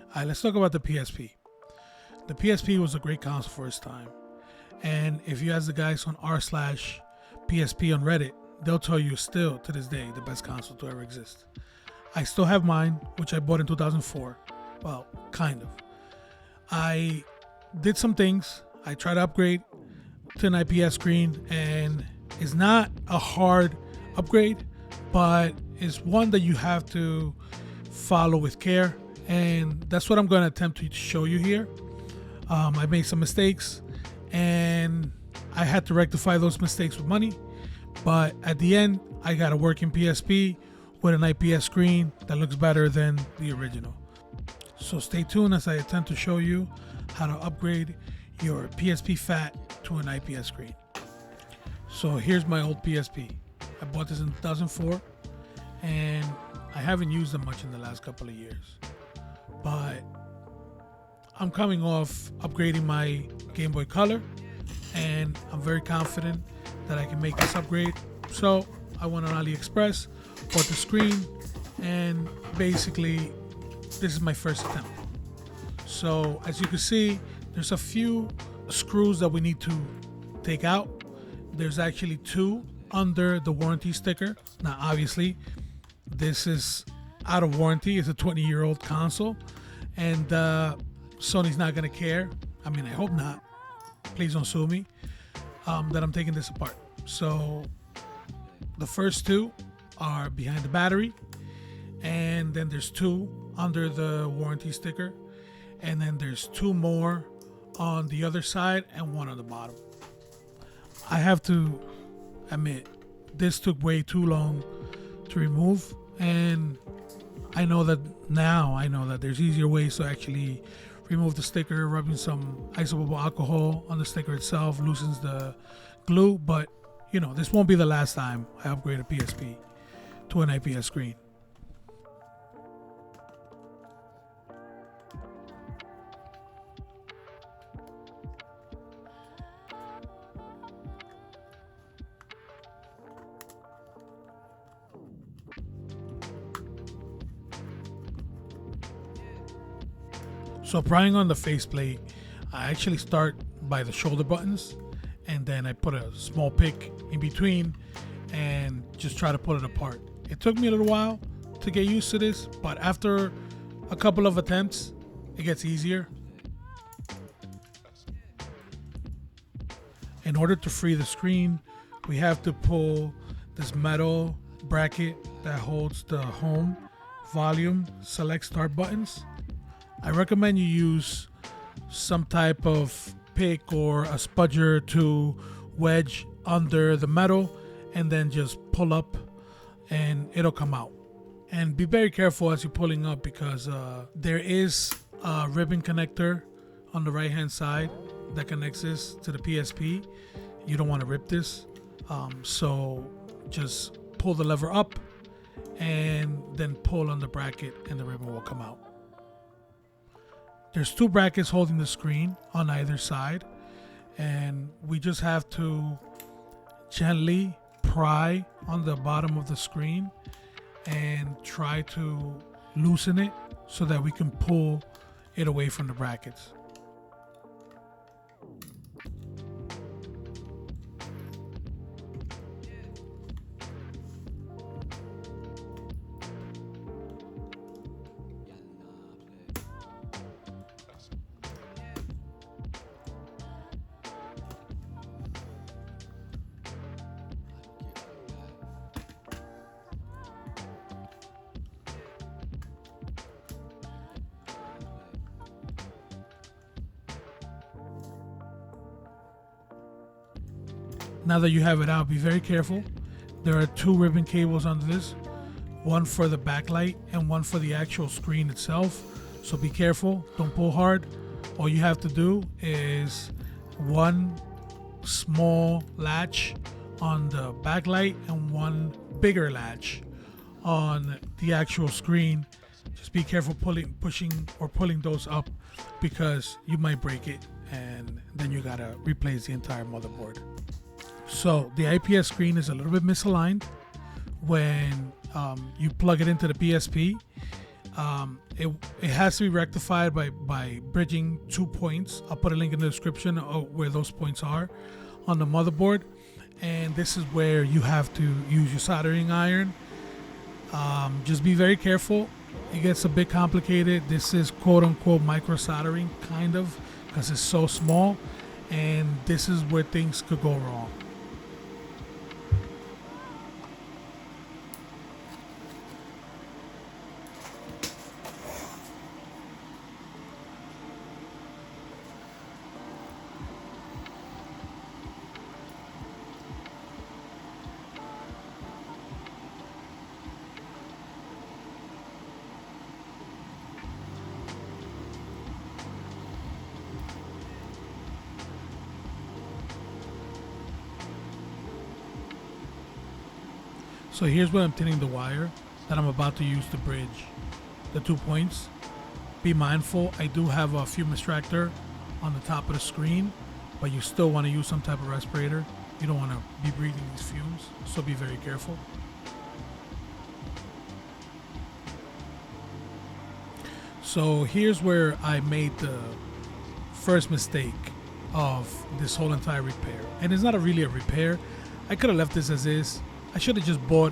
All right, let's talk about the PSP. The PSP was a great console for its time. And if you ask the guys on r/PSP on Reddit, they'll tell you still to this day the best console to ever exist. I still have mine, which I bought in 2004. Well, kind of. I did some things. I tried to upgrade to an IPS screen, and it's not a hard upgrade, but it's one that you have to follow with care, and that's what I'm going to attempt to show you here. I made some mistakes, and I had to rectify those mistakes with money, but at the end, I got a working PSP with an IPS screen that looks better than the original. So stay tuned as I attempt to show you how to upgrade your PSP Fat to an IPS screen. So here's my old PSP. I bought this in 2004, and I haven't used it much in the last couple of years, but I'm coming off upgrading my Game Boy Color, and I'm very confident that I can make this upgrade. So I went on AliExpress, bought the screen, and basically this is my first attempt. So as you can see, there's a few screws that we need to take out. There's actually two under the warranty sticker. Now obviously this is out of warranty. It's a 20-year-old console, and Sony's not gonna care. I mean, I hope not. Please don't sue me that I'm taking this apart. So the first two are behind the battery, and then there's two under the warranty sticker, and then there's two more on the other side and one on the bottom. I have to admit, this took way too long to remove, and I know that there's easier ways to actually remove the sticker. Rubbing some isopropyl alcohol on the sticker itself loosens the glue, but you know, this won't be the last time I upgrade a PSP to an IPS screen. So prying on the faceplate, I actually start by the shoulder buttons, and then I put a small pick in between and just try to pull it apart. It took me a little while to get used to this, but after a couple of attempts, it gets easier. In order to free the screen, we have to pull this metal bracket that holds the home, volume, select, start buttons. I recommend you use some type of pick or a spudger to wedge under the metal and then just pull up and it'll come out. And be very careful as you're pulling up, because there is a ribbon connector on the right hand side that connects this to the PSP. You don't want to rip this, so just pull the lever up and then pull on the bracket and the ribbon will come out. There's two brackets holding the screen on either side, and we just have to gently pry on the bottom of the screen and try to loosen it so that we can pull it away from the brackets. Now that you have it out, be very careful. There are two ribbon cables under this, one for the backlight and one for the actual screen itself. So be careful, don't pull hard. All you have to do is one small latch on the backlight and one bigger latch on the actual screen. Just be careful pushing or pulling those up, because you might break it and then you gotta replace the entire motherboard. So the IPS screen is a little bit misaligned when you plug it into the PSP. It has to be rectified by bridging 2 points. I'll put a link in the description of where those points are on the motherboard. And this is where you have to use your soldering iron. Just be very careful. It gets a bit complicated. This is quote unquote micro soldering, kind of, because it's so small. And this is where things could go wrong. So here's where I'm thinning the wire that I'm about to use to bridge the 2 points. Be mindful, I do have a fume extractor on the top of the screen, but you still want to use some type of respirator. You don't want to be breathing these fumes, so be very careful. So here's where I made the first mistake of this whole entire repair. And it's not really a repair. I could have left this as is. I should have just bought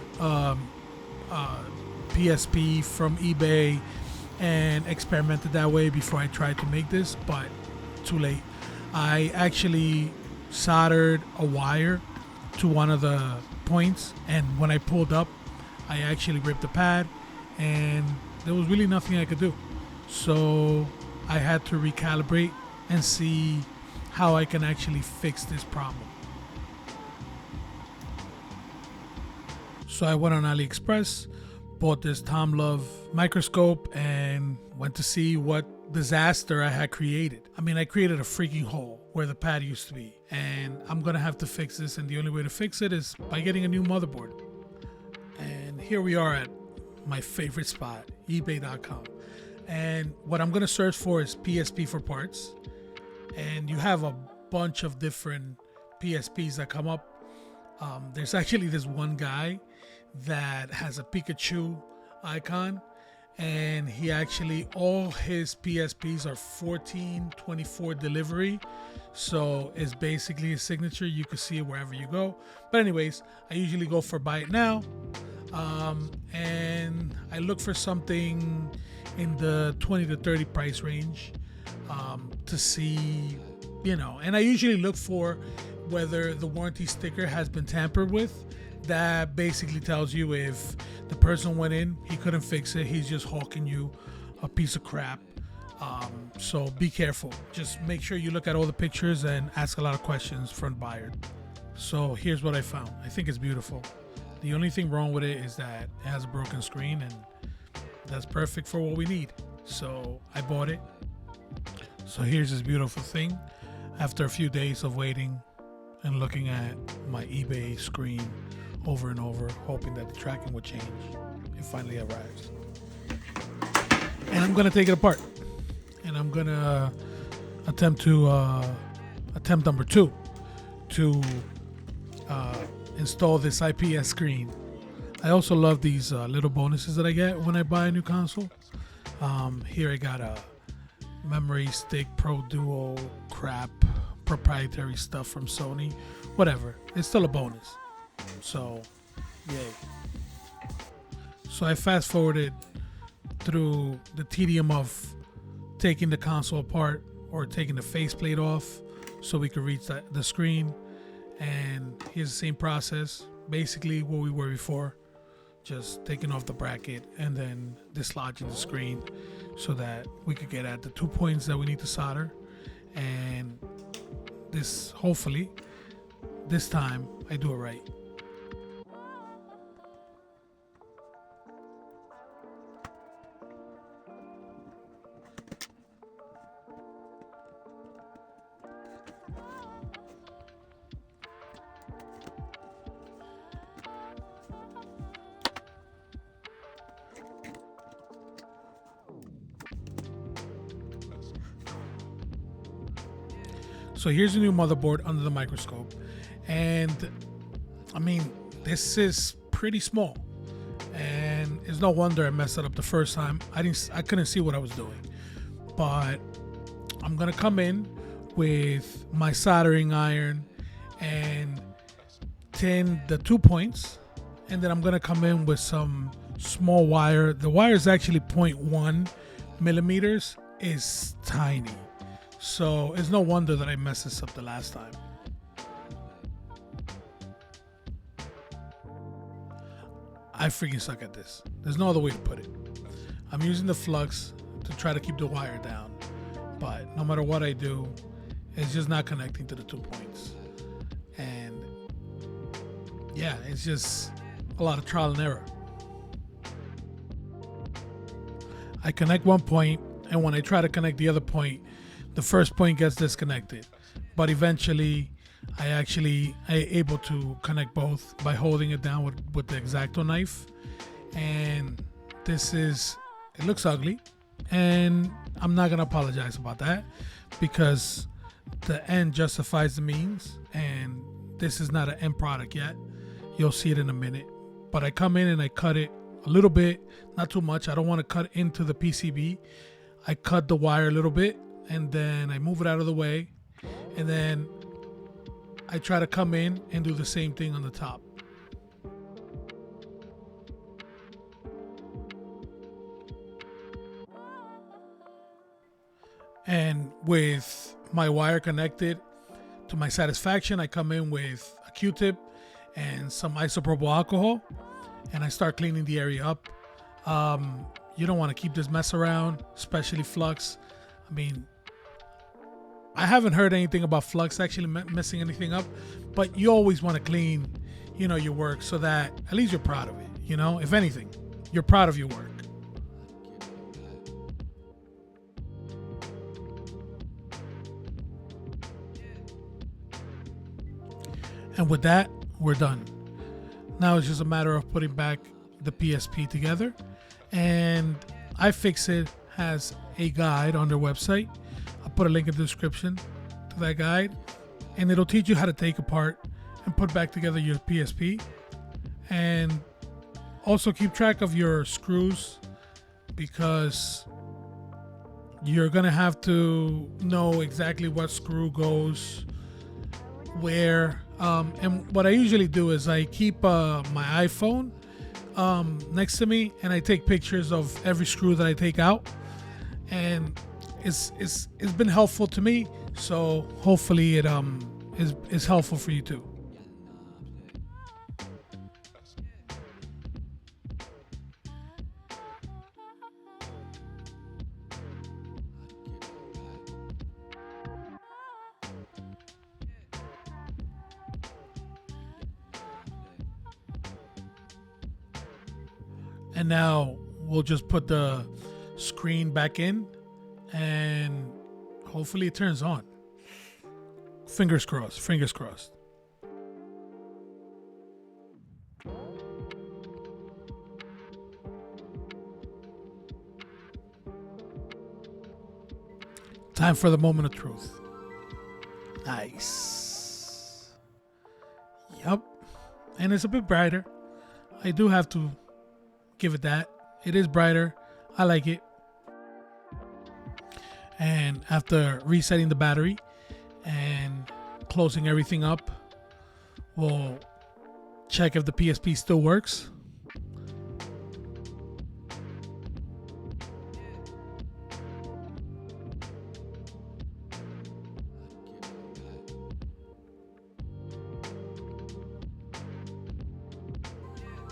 PSP from eBay and experimented that way before I tried to make this, but too late. I actually soldered a wire to one of the points, and when I pulled up, I actually ripped the pad, and there was really nothing I could do. So I had to recalibrate and see how I can actually fix this problem. So I went on AliExpress, bought this Tom Love microscope, and went to see what disaster I had created. I mean, I created a freaking hole where the pad used to be, and I'm gonna have to fix this, and the only way to fix it is by getting a new motherboard. And here we are at my favorite spot, ebay.com. And what I'm gonna search for is PSP for parts, and you have a bunch of different PSPs that come up. There's actually this one guy that has a Pikachu icon, and he actually, all his PSPs are 1424 delivery, so it's basically a signature. You can see it wherever you go. But anyways, I usually go for buy it now, and I look for something in the 20 to 30 price range, to see, and I usually look for whether the warranty sticker has been tampered with. That basically tells you if the person went in, he couldn't fix it, he's just hawking you a piece of crap. So be careful. Just make sure you look at all the pictures and ask a lot of questions from the buyer. So here's what I found. I think it's beautiful. The only thing wrong with it is that it has a broken screen, and that's perfect for what we need. So I bought it. So here's this beautiful thing. After a few days of waiting and looking at my eBay screen over and over, hoping that the tracking would change, it finally arrives. And I'm gonna take it apart, and I'm gonna attempt number 2 to install this IPS screen. I also love these little bonuses that I get when I buy a new console. Here I got a memory stick Pro Duo crap, proprietary stuff from Sony. Whatever, it's still a bonus. So, yay. So I fast forwarded through the tedium of taking the console apart or taking the faceplate off so we could reach the screen. And here's the same process, basically what we were before, just taking off the bracket and then dislodging the screen so that we could get at the 2 points that we need to solder. And this, hopefully, this time I do it right. So here's a new motherboard under the microscope, and I mean, this is pretty small, and and it's no wonder I messed it up the first time. I couldn't see what I was doing. But I'm gonna come in with my soldering iron and tin the 2 points, and then I'm gonna come in with some small wire. The wire is actually 0.1 millimeters, is tiny, so it's no wonder that I messed this up the last time. I freaking suck at this. There's no other way to put it. I'm using the flux to try to keep the wire down, but no matter what I do, it's just not connecting to the 2 points. And yeah, it's just a lot of trial and error. I connect one point, and when I try to connect the other point, the first point gets disconnected. But eventually, I able to connect both by holding it down with the X-Acto knife. And it looks ugly, and I'm not gonna apologize about that, because the end justifies the means, and this is not an end product yet. You'll see it in a minute. But I come in and I cut it a little bit, not too much. I don't want to cut into the PCB. I cut the wire a little bit, and then I move it out of the way, and then I try to come in and do the same thing on the top. And with my wire connected to my satisfaction, I come in with a Q-tip and some isopropyl alcohol, and I start cleaning the area up. You don't want to keep this mess around, especially flux. I mean, I haven't heard anything about flux actually messing anything up, but you always want to clean, your work, so that at least you're proud of it. If anything, you're proud of your work. And with that, we're done. Now it's just a matter of putting back the PSP together. And iFixit has a guide on their website. I'll put a link in the description to that guide. And it'll teach you how to take apart and put back together your PSP. And also keep track of your screws, because you're going to have to know exactly what screw goes where. And what I usually do is I keep my iPhone next to me, and I take pictures of every screw that I take out, and it's been helpful to me, so hopefully it is helpful for you too. And now we'll just put the screen back in, and hopefully it turns on. Fingers crossed, fingers crossed. Time for the moment of truth. Nice. Yup. And it's a bit brighter. I do have to give it that. It is brighter. I like it. And after resetting the battery and closing everything up, we'll check if the PSP still works.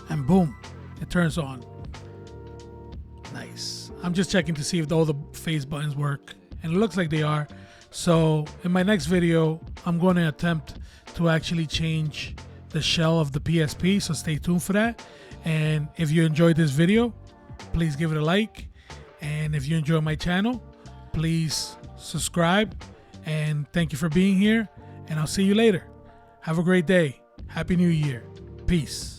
And boom, it turns on. Nice. I'm just checking to see if all the phase buttons work, and it looks like they are. So in my next video, I'm going to attempt to actually change the shell of the PSP, so stay tuned for that. And if you enjoyed this video, please give it a like. And if you enjoy my channel, please subscribe. And thank you for being here, and I'll see you later. Have a great day. Happy New Year. Peace.